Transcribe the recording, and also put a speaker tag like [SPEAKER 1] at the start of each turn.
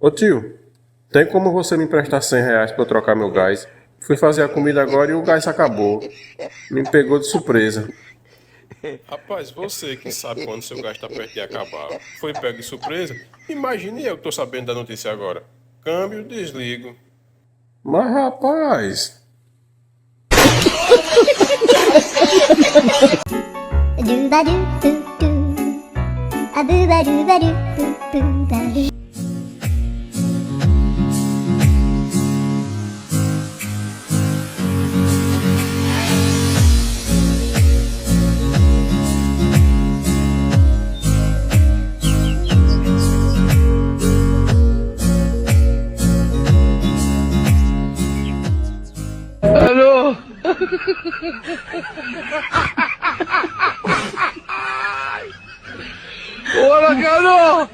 [SPEAKER 1] Ô tio, tem como você me emprestar R$ 100 pra eu trocar meu gás? Fui fazer a comida agora e o gás acabou. Me pegou de surpresa.
[SPEAKER 2] Rapaz, você que sabe quando seu gás está perto de acabar, foi pego de surpresa? Imagine eu que tô sabendo da notícia agora. Câmbio, desligo.
[SPEAKER 1] Mas rapaz,
[SPEAKER 3] Dooba doo doo doo. A booba dooba doo doo booba doo.
[SPEAKER 4] Alô? Hola, Cano!